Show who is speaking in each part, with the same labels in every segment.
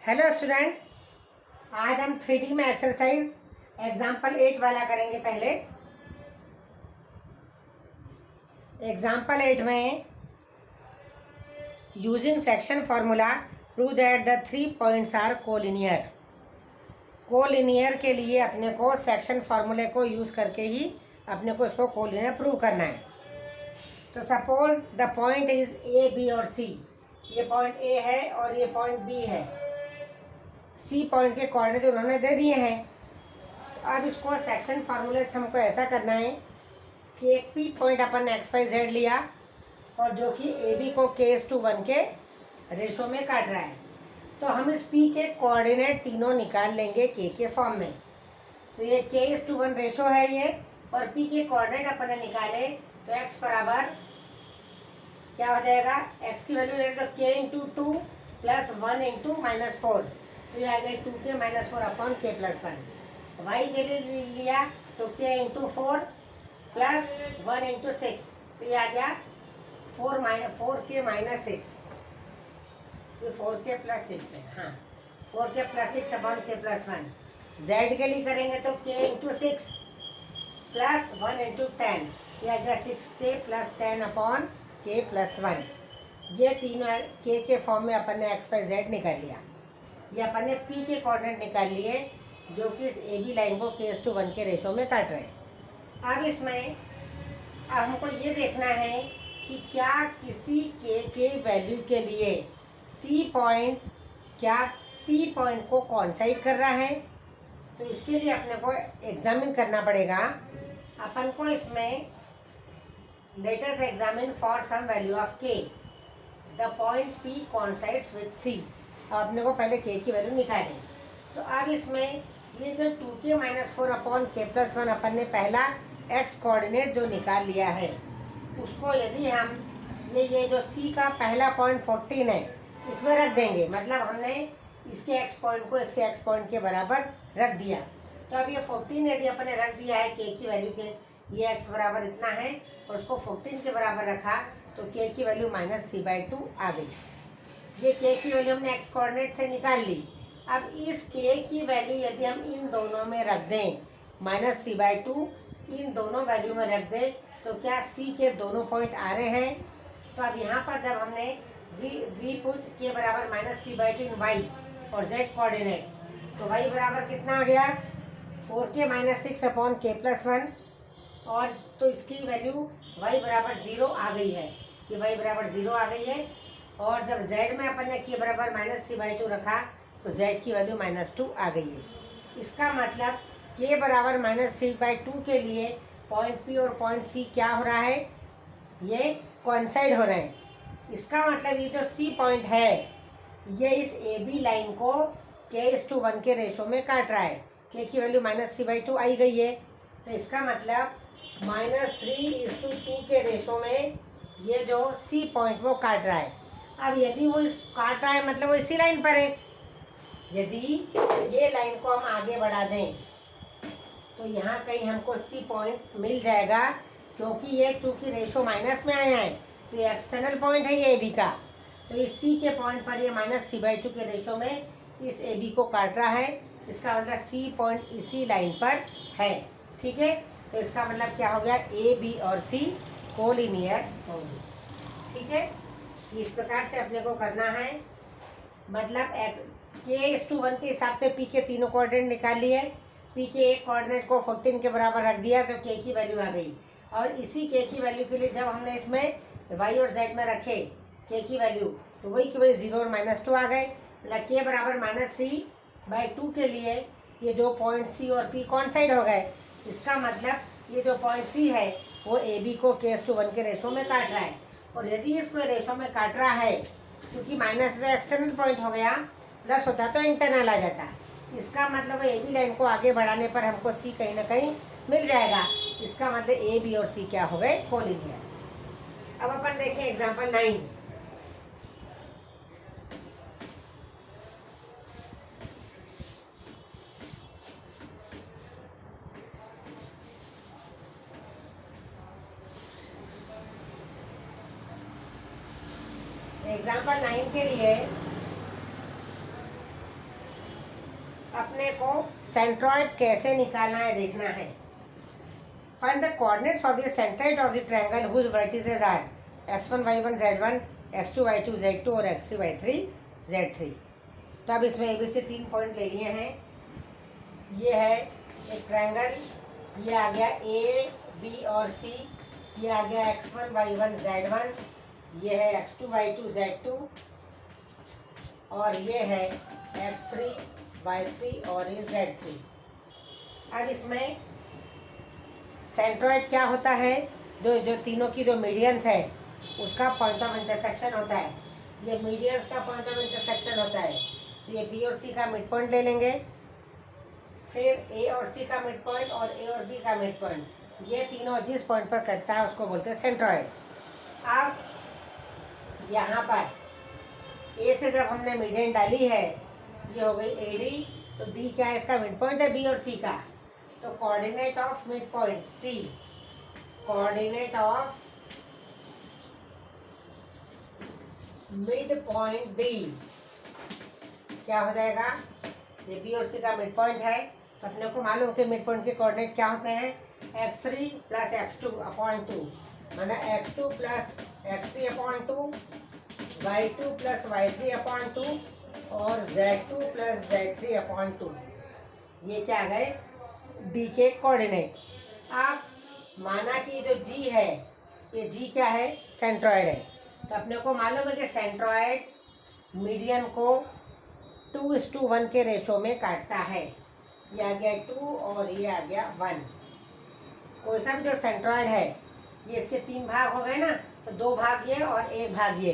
Speaker 1: Hello student, आज हम 3D में एक्सरसाइज एग्जाम्पल 8 वाला करेंगे। पहले एग्जाम्पल 8 में using section formula prove that the 3 points are collinear. Collinear के लिए अपने को सेक्शन फार्मूले को यूज़ करके ही अपने को इसको कोलिनियर प्रूव करना है। तो suppose the point is A, B और सी। ये पॉइंट ए है और ये पॉइंट बी है। सी पॉइंट के कोऑर्डिनेट उन्होंने दे दिए हैं। तो अब इसको सेक्शन फार्मूले से हमको ऐसा करना है कि एक पी पॉइंट अपन एक्स वाई जेड लिया और जो कि ए बी को k:1 के रेशो में काट रहा है। तो हम इस पी के कोऑर्डिनेट तीनों निकाल लेंगे के फॉर्म में। तो ये k:1 रेशो है ये, और पी के कोऑर्डिनेट अपन ने निकाले तो x बराबर क्या हो जाएगा, x की वैल्यू ले तो k×2 + 1 × -4। तो ये आ गई 2k - 4 अपॉन k + 1। y के लिए लिया तो k×4 + 1 × 6। तो ये आ गया 4k - 6। ये 4k + 6 है। हाँ, 4k + 6 अपॉन k + 1। z के लिए करेंगे तो k×6 + 1 × 10। ये आ गया 6k + 10 अपॉन k + 1। ये तीनों k के फॉर्म में अपन ने x, y, z निकाल लिया। ये अपन ने p के कोऑर्डिनेट निकाल लिए जो कि इस ए बी लाइन को k:1 के रेशो में काट रहे हैं। अब इसमें हमको ये देखना है कि क्या किसी k के वैल्यू के लिए c पॉइंट क्या p पॉइंट को कोइंसाइड कर रहा है। तो इसके लिए अपने को एग्जामिन करना पड़ेगा। अपन को इसमें let us examine for some value of k the point p coincides with c। अपने को पहले k की वैल्यू निकालें। तो अब इसमें ये जो 2k - 4 अपॉन k + 1 अपन ने पहला x कोऑर्डिनेट जो निकाल लिया है, उसको यदि हम ये जो c का पहला पॉइंट 14 है इसमें रख देंगे, मतलब हमने इसके x पॉइंट को इसके x पॉइंट के बराबर रख दिया। तो अब ये 14 यदि अपन ने रख दिया है k की वैल्यू के, ये x बराबर इतना है और उसको 14 के बराबर रखा तो k की वैल्यू -3/2 आ गई। ये k की वैल्यू हमने x कोऑर्डिनेट से निकाल ली। अब इस k की वैल्यू यदि हम इन दोनों में रख दें, -3/2 इन दोनों वैल्यू में रख दें, तो क्या c के दोनों पॉइंट आ रहे हैं। तो अब यहाँ पर जब हमने v पुट k बराबर -3/2 इन y और z कोऑर्डिनेट, तो y बराबर कितना आ गया, 4k - 6 अपॉन k + 1। और तो इसकी वैल्यू y बराबर 0 आ गई है। ये y बराबर 0 आ गई है। और जब z में अपन ने k बराबर -3/2 रखा तो z की वैल्यू -2 आ गई है। इसका मतलब k बराबर -3/2 के लिए पॉइंट p और पॉइंट c क्या हो रहा है, ये कोइंसाइड हो रहे हैं। इसका मतलब ये जो c पॉइंट है ये इस ए बी लाइन को k:1 के रेशो में काट रहा है। k की वैल्यू -3/2 आई गई है। तो इसका मतलब -3:2 के रेशो में ये जो c पॉइंट वो काट रहा है। अब यदि वो इस काट रहा है मतलब वो इसी लाइन पर है। यदि ये लाइन को हम आगे बढ़ा दें तो यहाँ कहीं हमको c पॉइंट मिल जाएगा, क्योंकि ये चूँकि रेशो माइनस में आया है तो ये एक्सटर्नल पॉइंट है ये ए बी का। तो इस c के पॉइंट पर ये -3/2 के रेशो में इस ए बी को काट रहा है। इसका मतलब c पॉइंट इसी लाइन पर है। ठीक है, तो इसका मतलब क्या हो गया, ए बी और c कोलिनियर होंगे। ठीक है, इस प्रकार से अपने को करना है। मतलब k:1 के हिसाब से p के तीनों कोऑर्डिनेट निकाल लिए। p के एक कोऑर्डिनेट को 14 के बराबर रख दिया तो k की वैल्यू आ गई। और इसी k की वैल्यू के लिए जब हमने इसमें y और z में रखे k की वैल्यू, तो वही की वैल्यू 0 और -2 आ गए। मतलब k बराबर -3/2 के लिए ये जो पॉइंट c और p कोइंसाइड हो गए। इसका मतलब ये जो पॉइंट c है वो ए बी को k:1 के रेशो में काट रहा है। और यदि इसको रेशो में काट रहा है, क्योंकि माइनस तो एक्सटर्नल पॉइंट हो गया, प्लस होता तो इंटरनल आ जाता। इसका मतलब ए बी लाइन को आगे बढ़ाने पर हमको सी कहीं ना कहीं मिल जाएगा। इसका मतलब ए बी और सी क्या हो गए, कोलिनियर। अब अपन देखें एग्जाम्पल 9। एग्जाम्पल 9 के लिए अपने को सेंट्रॉइड कैसे निकालना है देखना है। Find the coordinates of the centroid of the triangle whose vertices are x1 y1 z1 x2 y2 z2 और x3 y3 z3। तो अब इसमें ABC 3 पॉइंट ले लिए हैं। ये है एक ट्रायंगल, ये आ गया A B और C, ये आ गया x1 y1 z1, ये है x2 y2 z2 और ये है x3 y3 और ये z3। अब इसमें सेंट्रॉइड क्या होता है, जो तीनों की जो मीडियंस है उसका पॉइंट ऑफ इंटरसेक्शन होता है। ये मीडियंस का पॉइंट ऑफ इंटरसेक्शन होता है। तो ये B और C का मिड पॉइंट ले लेंगे, फिर A और C का मिड पॉइंट और A और B का मिड पॉइंट, ये तीनों जिस पॉइंट पर कटता है उसको बोलते हैं सेंट्रॉइड। अब यहाँ पर A से जब हमने मीडियन डाली है, ये हो गई AD, तो D क्या है, इसका मिड पॉइंट है B और C का। तो coordinate of mid point C, coordinate of mid point D क्या हो जाएगा, ये B और C का मिड पॉइंट है। तो अपने को मालूम कि मिड पॉइंट के कोऑर्डिनेट क्या होते हैं, x3 प्लस x2/2, माना x2 plus x3/2, y2 plus y3/2 और z2 प्लस z3/2। ये क्या आ गए, D के कोऑर्डिनेट। अब माना कि जो G है, ये G क्या है, सेंट्रॉइड है। तो अपने को मालूम है कि सेंट्रॉइड मीडियन को 2:1 के रेशो में काटता है। ये आ गया 2 और ये आ गया 1। कोई सा भी जो सेंट्रॉइड है, ये इसके 3 भाग हो गए ना, तो 2 भाग ये और 1 भाग ये,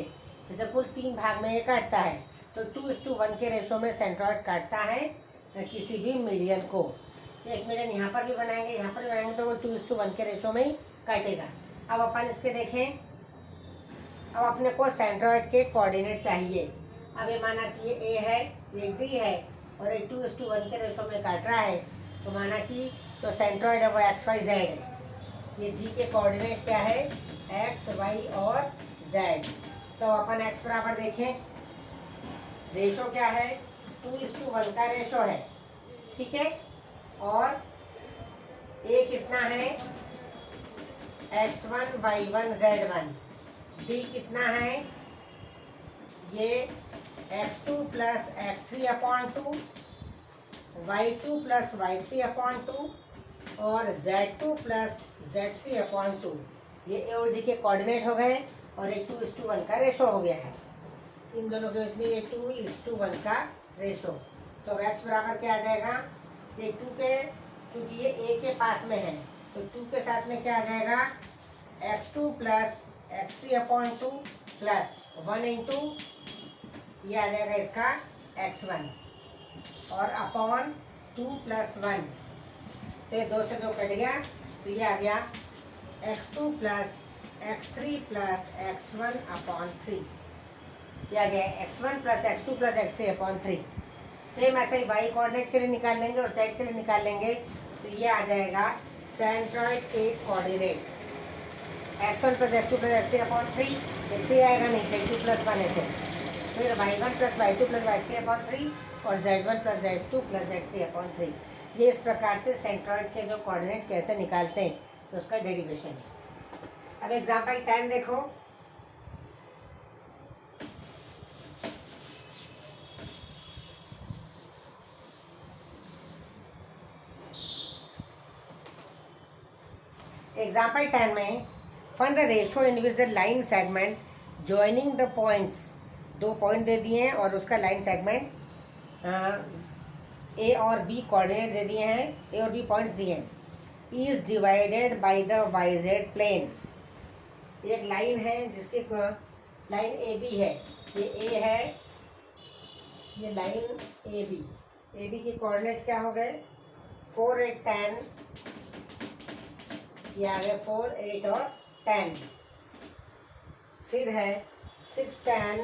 Speaker 1: जैसे कुल 3 भाग में ये काटता है। तो 2:1 के रेशो में सेंट्रॉइड काटता है किसी भी मीडियन को। एक मीडियन यहाँ पर भी बनाएंगे, यहाँ पर भी बनाएंगे, तो वो 2:1 के रेशो में ही काटेगा। अब अपन इसके देखें, अब अपने को सेंट्रॉइड के कोऑर्डिनेट चाहिए। अब ये माना कि ये A है, ये D है और ये 2:1 के रेशो में काट रहा है, तो माना कि जो सेंट्रॉइड है वो XY Z है। ये G के कोऑर्डिनेट क्या है, X Y और Z। तो अपन X बराबर देखें, रेशो क्या है, 2:1 का रेशो है, ठीक है। और A कितना है, x1 y1 z1, D कितना है, ये x2 plus x3/2, y2 plus y3/2 और z2 प्लस z3/2। ये A और D के कोऑर्डिनेट हो गए और ये 2:1 का रेशो हो गया है। इन दोनों के बीच में ये 2:1 का रेशो। तो x बराबर क्या आ जाएगा, ये 2 के, क्योंकि ये A के पास में है तो 2 के साथ में क्या आ जाएगा, x2 plus x3/2 plus 1 into ये आ जाएगा इसका x1 और अपॉन 2 प्लस 1, तो ये 2 से 2 कट गया, तो ये आ गया x2 plus x3 plus x1/3। ये आ गया x1 plus x2 plus x3/3। Same ऐसे ही y कोऑर्डिनेट के लिए निकाल लेंगे और z के लिए निकाल लेंगे, तो ये आ जाएगा सेंट्रॉइड के coordinate x1 plus x2 plus x3/3, ये 3 आएगा नहीं, z2 प्लस 1 है, तो फिर y1 plus y2 plus y3/3 और z1 plus z2 plus z3/3। ये इस प्रकार से सेंट्रॉइड के जो कोऑर्डिनेट कैसे निकालते हैं, तो उसका डेरिवेशन है। अब एग्जाम्पल 10 देखो। एग्जाम्पल 10 में find the ratio in which the line segment joining the points, 2 point दे दिए हैं और उसका लाइन सेगमेंट A और B कोऑर्डिनेट दे दिए हैं, A और B पॉइंट्स दिए हैं, is divided by the YZ plane. एक लाइन है जिसकी लाइन AB है, ये A है, ये लाइन AB की कोऑर्डिनेट क्या हो गए, 4 8 10, ये आ गए 4 8 और 10, फिर है 6 10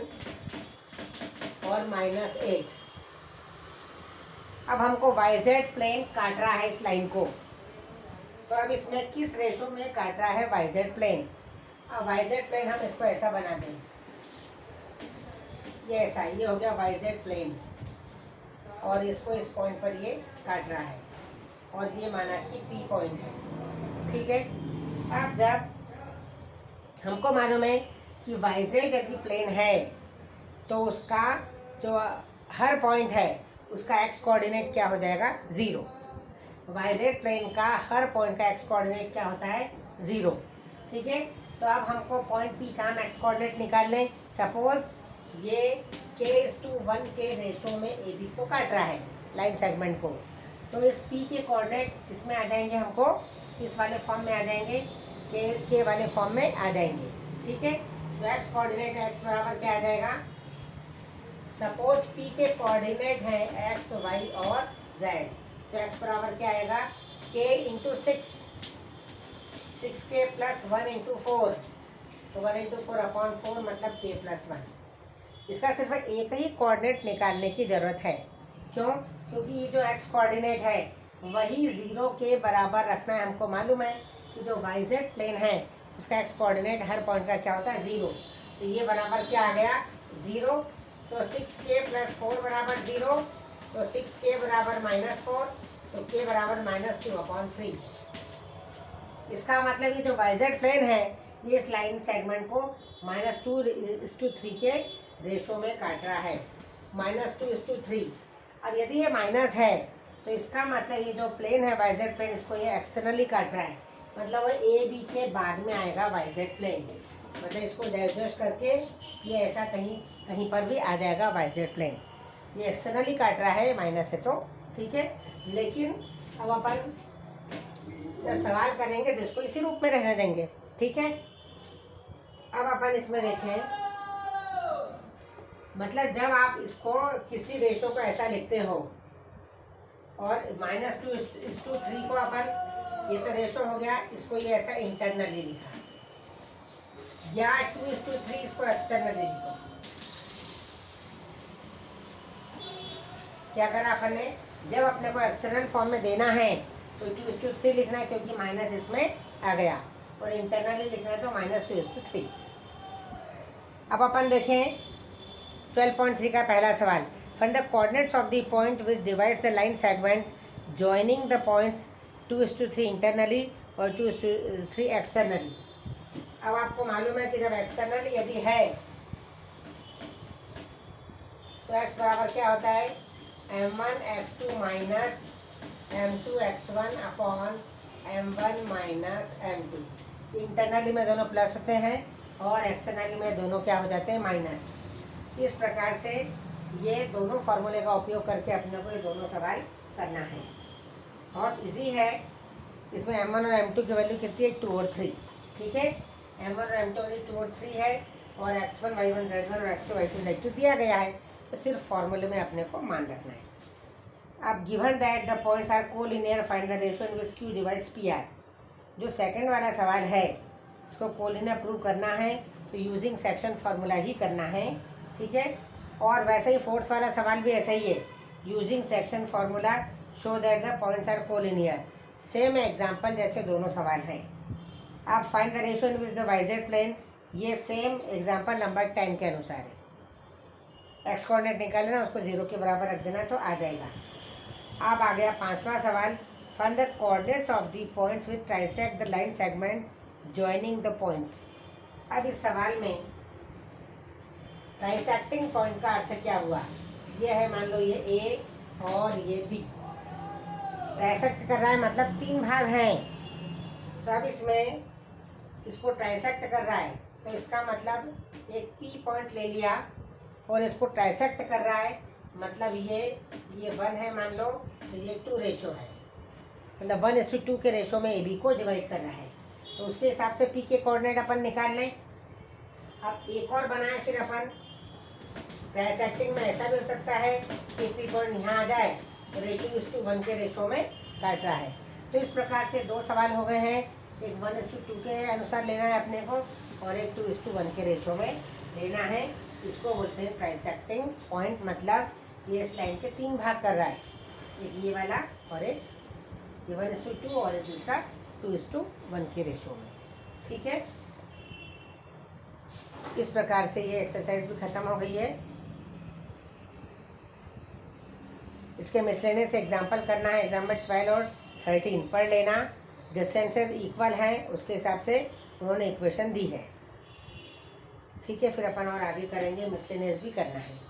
Speaker 1: और -8। अब हमको YZ प्लेन काट रहा है इस लाइन को, तो अब इसमें किस रेशो में काट रहा है YZ प्लेन। अब YZ प्लेन हम इसको ऐसा बना दें, ये ऐसा, ये हो गया YZ प्लेन और इसको इस पॉइंट पर ये काट रहा है और ये माना कि पी पॉइंट है। ठीक है, अब जब हमको मालूम है कि वाईजेड यदि प्लेन है तो उसका जो हर पॉइंट है उसका एक्स कोऑर्डिनेट क्या हो जाएगा, ज़ीरो। वाईजेड प्लेन का हर पॉइंट का एक्स कोऑर्डिनेट क्या होता है, ज़ीरो। ठीक है, तो अब हमको पॉइंट पी का हम एक्स कोऑर्डिनेट निकाल लें। सपोज ये k:1 के रेशो में ए बी को काट रहा है, लाइन सेगमेंट को, तो इस पी के कोऑर्डिनेट किसमें आ जाएंगे, हमको इस वाले फॉर्म में आ जाएंगे, के वाले फॉर्म में आ जाएंगे। ठीक है, तो एक्स कोऑर्डिनेट एक्स बराबर क्या आ जाएगा, सपोज पी के कोऑर्डिनेट है एक्स वाई और जेड, तो एक्स बराबर क्या आएगा, k into 6k plus 1 into 4, तो 1 इंटू 4 अपॉन 4 मतलब k प्लस 1। इसका सिर्फ एक ही कोऑर्डिनेट निकालने की ज़रूरत है। क्यों, क्योंकि ये जो एक्स कोऑर्डिनेट है वही ज़ीरो के बराबर रखना है। हमको मालूम है कि जो वाईजेड प्लेन है उसका एक्स कोऑर्डिनेट हर पॉइंट का क्या होता है, ज़ीरो। तो ये बराबर क्या आ गया, ज़ीरो। तो 6k प्लस 4 बराबर 0, तो 6k बराबर -4, तो k बराबर -2/3। इसका मतलब ये जो वाईजेड प्लेन है ये इस लाइन सेगमेंट को -2:3 के रेशो में काट रहा है, -2:3। अब यदि ये माइनस है तो इसका मतलब ये जो प्लेन है वाईजेड प्लेन, इसको ये एक्सटर्नली काट रहा है, मतलब वो ए बी के बाद में आएगा वाईजेड प्लेन, मतलब इसको डाइजेस्ट करके ये ऐसा कहीं कहीं पर भी आ जाएगा वाईजेड प्लेन। ये एक्सटर्नली काट रहा है, माइनस है तो ठीक है। लेकिन अब अपन जब सवाल करेंगे तो इसको इसी रूप में रहने देंगे। ठीक है, अब अपन इसमें देखें, मतलब जब आप इसको किसी रेशो को ऐसा लिखते हो और -2:3 को अपन, ये तो रेशो हो गया, इसको ये ऐसा इंटरनली लिखा, या 2:3 इसको एक्सटर्नली लिखो, क्या करा अपन ने, जब अपने को एक्सटर्नल फॉर्म में देना है तो 2:3 लिखना है क्योंकि माइनस इसमें आ गया, और इंटरनली लिखना है तो -2:3। अब अपन देखें 12.3 का पहला सवाल, find the coordinates of the point which divides the line segment joining the points 2:3 internally और 2:3 एक्सटर्नली। अब आपको मालूम है कि जब एक्सटर्नली यदि है तो x बराबर क्या होता है, m1x2 minus m2x1 upon m1 minus m2। Internally में दोनों प्लस होते हैं और एक्सटर्नली में दोनों क्या हो जाते हैं, माइनस। इस प्रकार से ये दोनों फार्मूले का उपयोग करके अपने को ये दोनों सवाल करना है। बहुत इजी है। इसमें m1 और m2 की वैल्यू कितनी है, 2 और 3। ठीक है, m1 और m2 की 2 और 3 है, और x1 y1 z1 और x2 y2 z2 दिया गया है, तो सिर्फ फार्मूले में अपने को मान रखना है। अब given that the points are collinear, find the ratio in which q divides pr। जो सेकंड वाला सवाल है इसको कोलिनियर प्रूव करना है तो यूजिंग सेक्शन फार्मूला ही करना है। ठीक है, और वैसे ही फोर्थ वाला सवाल भी ऐसा ही है, using section formula show that the points are collinear. Same example जैसे दोनों सवाल हैं। अब find the ratio in which the YZ plane, ये सेम एग्जाम्पल नंबर 10 के अनुसार है। एक्स कोऑर्डिनेट निकालना, उसको 0 के बराबर रख देना तो आ जाएगा। अब आ गया पांचवा सवाल, find the coordinates of the points which trisect the line segment joining the points. अब इस सवाल में ट्राइसेक्टिंग पॉइंट का अर्थ क्या हुआ, ये है मान लो ये ए और ये बी ट्राइसेक्ट कर रहा है, मतलब 3 भाग हैं। तो अब इसमें इसको ट्राइसेक्ट कर रहा है तो इसका मतलब एक पी पॉइंट ले लिया और इसको ट्राइसेक्ट कर रहा है, मतलब ये 1 है मान लो, तो ये 2 रेशो है, मतलब 1:2 के रेशो में ए बी को डिवाइड कर रहा है। तो उसके हिसाब से पी के कोऑर्डिनेट अपन निकाल लें। अब एक और बनाए फिर अपन, ट्राइसेक्टिंग में ऐसा भी हो सकता है कि पी पॉइंट यहाँ आ जाए और 2:1 के रेशो में काट रहा है। तो इस प्रकार से 2 सवाल हो गए हैं, एक 1:2 के अनुसार लेना है अपने को और एक 2:1 के रेशो में लेना है। इसको बोलते हैं ट्राइसेक्टिंग पॉइंट, मतलब ये इस लाइन के 3 भाग कर रहा है, एक ये वाला और एक ये 1:2 और एक दूसरा 2:1 के रेशो में। ठीक है, इस प्रकार से ये एक्सरसाइज भी ख़त्म हो गई है। इसके मिसलेनियस एग्जाम्पल करना है, एग्जाम्पल 12 और 13 पढ़ लेना। डिस्टेंसेस इक्वल हैं उसके हिसाब से उन्होंने इक्वेशन दी है। ठीक है, फिर अपन और आगे करेंगे, मिसलेनियस भी करना है।